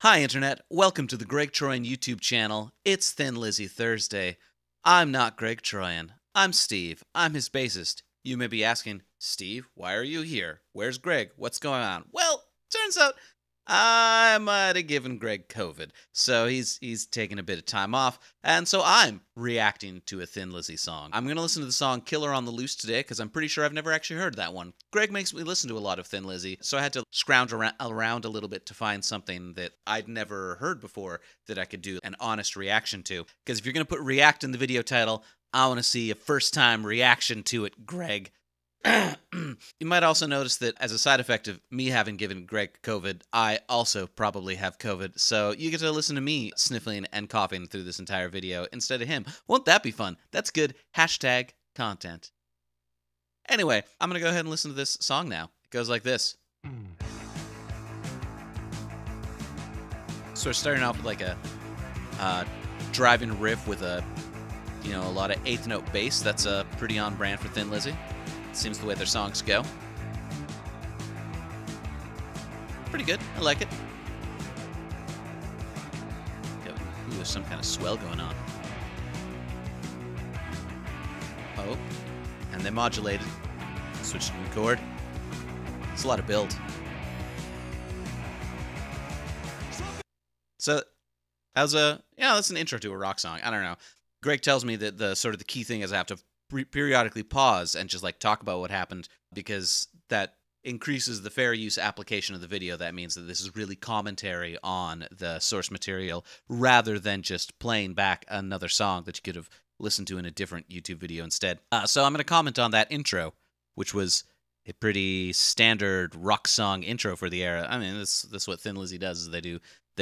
Hi Internet, welcome to the Greg Troyan YouTube channel. It's Thin Lizzy Thursday. I'm not Greg Troyan. I'm Steve. I'm his bassist. You may be asking, Steve, why are you here? Where's Greg? What's going on? Well, turns out I might have given Greg COVID, so he's taking a bit of time off, and so I'm reacting to a Thin Lizzy song. I'm going to listen to the song Killer on the Loose today, because I'm pretty sure I've never actually heard that one. Greg makes me listen to a lot of Thin Lizzy, so I had to scrounge around a little bit to find something that I'd never heard before that I could do an honest reaction to. Because if you're going to put react in the video title, I want to see a first-time reaction to it, Greg. You might also notice that as a side effect of me having given Greg COVID, I also probably have COVID, so you get to listen to me sniffling and coughing through this entire video instead of him. Won't that be fun? That's good. Hashtag content. Anyway, I'm going to go ahead and listen to this song now. It goes like this. So we're starting off with like a driving riff with a lot of eighth note bass. That's pretty on brand for Thin Lizzy. Seems the way their songs go. Pretty good. I like it. Ooh, there's some kind of swell going on. Oh. And they modulated. Switch to new chord. It's a lot of build. So, that's an intro to a rock song. I don't know. Greg tells me that the key thing is I have to periodically pause and just like talk about what happened, because that increases the fair use application of the video. That means that this is really commentary on the source material rather than just playing back another song that you could have listened to in a different YouTube video instead. So I'm going to comment on that intro, which was a pretty standard rock song intro for the era. I mean, this is what Thin Lizzy does. Is they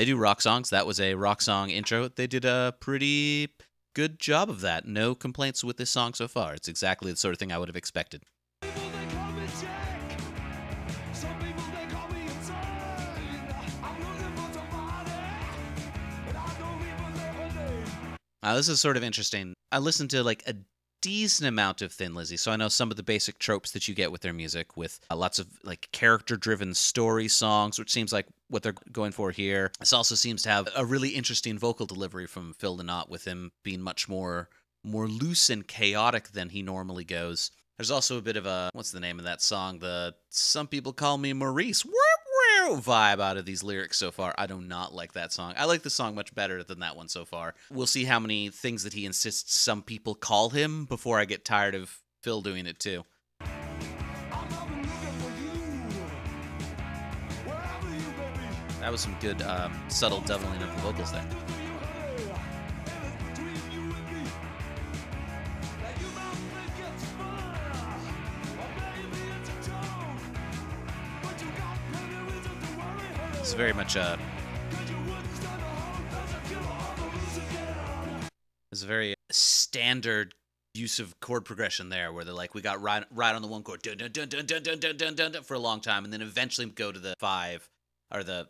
do rock songs. That was a rock song intro. They did a pretty good job of that. No complaints with this song so far. It's exactly the sort of thing I would have expected. This is sort of interesting. I listened to like a decent amount of Thin Lizzy, so I know some of the basic tropes that you get with their music, with lots of like character-driven story songs, which seems like what they're going for here. This also seems to have a really interesting vocal delivery from Phil Lynott, with him being much more loose and chaotic than he normally goes. There's also a bit of a, what's the name of that song? The Some People Call Me Maurice vibe out of these lyrics so far. I do not like that song. I like the song much better than that one so far. We'll see how many things that he insists some people call him before I get tired of Phil doing it too. That was some good subtle doubling of the vocals there. It's very much it's a very standard use of chord progression there, where they're like, we got right on the one chord, dun, dun, dun, dun, dun, dun, dun, dun, dun, dun, for a long time, and then eventually go to the 5 or the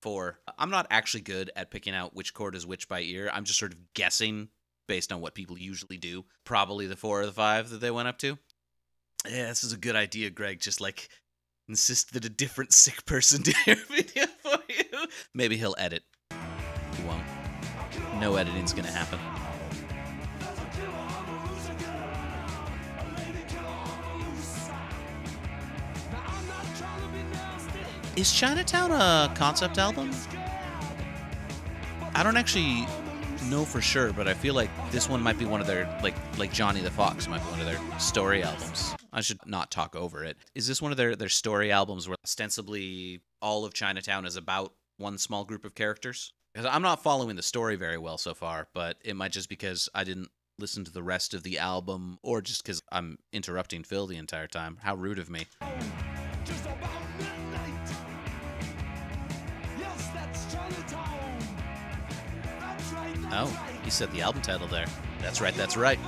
4. I'm not actually good at picking out which chord is which by ear. I'm just sort of guessing based on what people usually do. Probably the 4 or the 5 that they went up to. Yeah, this is a good idea, Greg. Just like insist that a different sick person do your video for you. Maybe he'll edit. He won't. No editing's gonna happen. Is Chinatown a concept album? I don't actually know for sure, but I feel like this one might be one of their, like Johnny the Fox might be one of their story albums. I should not talk over it. Is this one of their story albums where ostensibly all of Chinatown is about one small group of characters? Because I'm not following the story very well so far, but it might just because I didn't listen to the rest of the album, or just because I'm interrupting Phil the entire time. How rude of me. Oh, he said the album title there. That's right, that's right.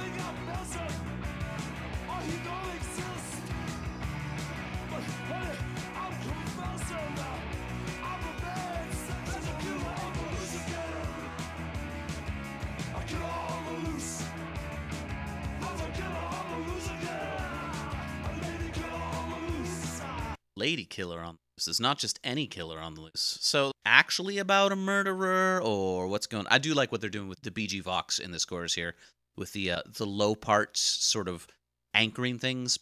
Lady Killer on. This is not just any killer on the loose. So, actually about a murderer, or what's going on? I do like what they're doing with the BG Vox in this chorus here, with the low parts sort of anchoring things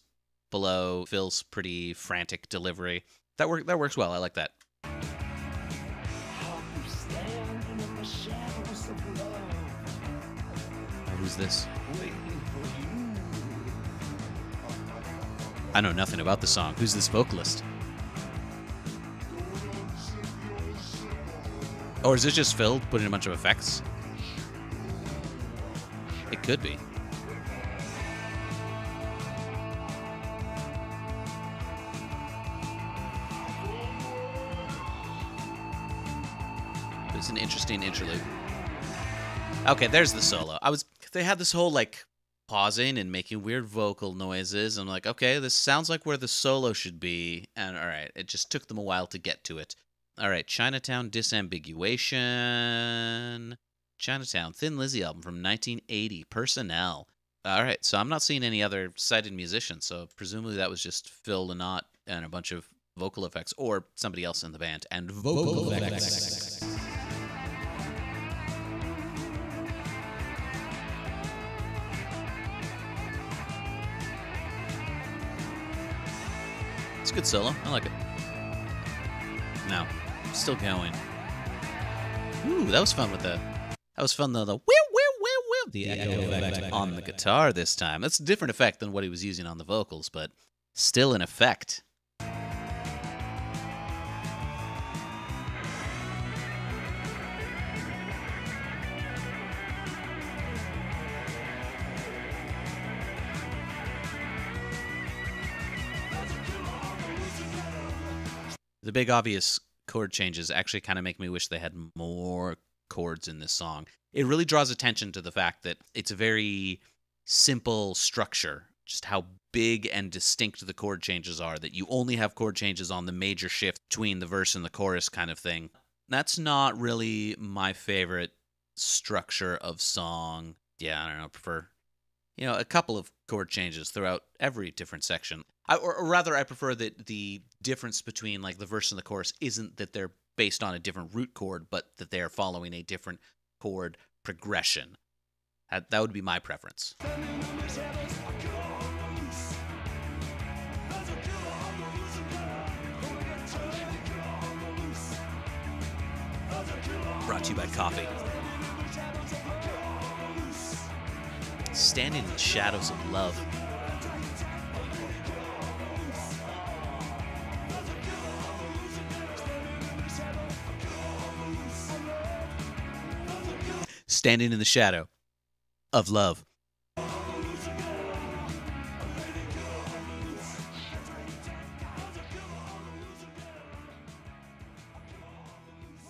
below Phil's pretty frantic delivery. That works well. I like that. Who's this? I know nothing about the song. Who's this vocalist? Or is this just Phil putting a bunch of effects? It could be. It's an interesting interlude. Okay, there's the solo. They had this whole like pausing and making weird vocal noises. I'm like, okay, this sounds like where the solo should be. And all right, it just took them a while to get to it. All right, Chinatown Disambiguation. Chinatown, Thin Lizzy album from 1980, Personnel. All right, so I'm not seeing any other cited musicians, so presumably that was just Phil Lynott and a bunch of vocal effects, or somebody else in the band, and vocal effects. It's a good solo. I like it. Now, still going. Ooh, that was fun with the... That was fun, though. The the echo effect on the guitar this time. That's a different effect than what he was using on the vocals, but still an effect. The big obvious chord changes actually kind of make me wish they had more chords in this song. It really draws attention to the fact that it's a very simple structure, just how big and distinct the chord changes are, that you only have chord changes on the major shift between the verse and the chorus kind of thing. That's not really my favorite structure of song. Yeah, I don't know, I prefer, a couple of chord changes throughout every different section. Or rather, I prefer that the difference between like the verse and the chorus isn't that they're based on a different root chord, but that they are following a different chord progression. That would be my preference. Brought to you by coffee. Standing in the shadows of love. Standing in the shadow of love.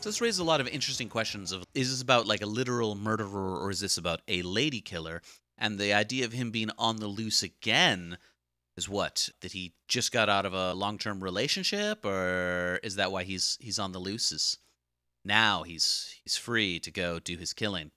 So this raises a lot of interesting questions of, is this about like a literal murderer, or is this about a lady killer? And the idea of him being on the loose again is what? That he just got out of a long-term relationship, or is that why he's on the loose? Is now he's free to go do his killing.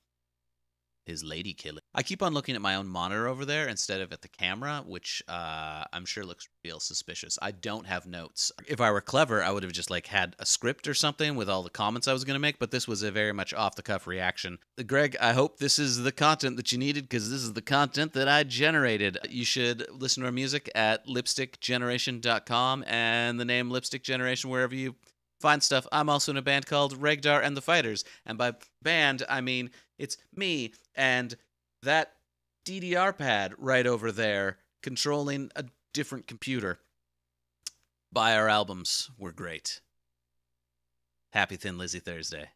His lady killing. I keep on looking at my own monitor over there instead of at the camera, which I'm sure looks real suspicious. I don't have notes. If I were clever, I would have just like had a script or something with all the comments I was going to make, but this was a very much off-the-cuff reaction. Greg, I hope this is the content that you needed, because this is the content that I generated. You should listen to our music at lipstickgeneration.com and the name Lipstick Generation wherever you find stuff. I'm also in a band called Regdar and the Fighters, and by band, I mean it's me and that DDR pad right over there controlling a different computer. Buy our albums. We're great. Happy Thin Lizzy Thursday.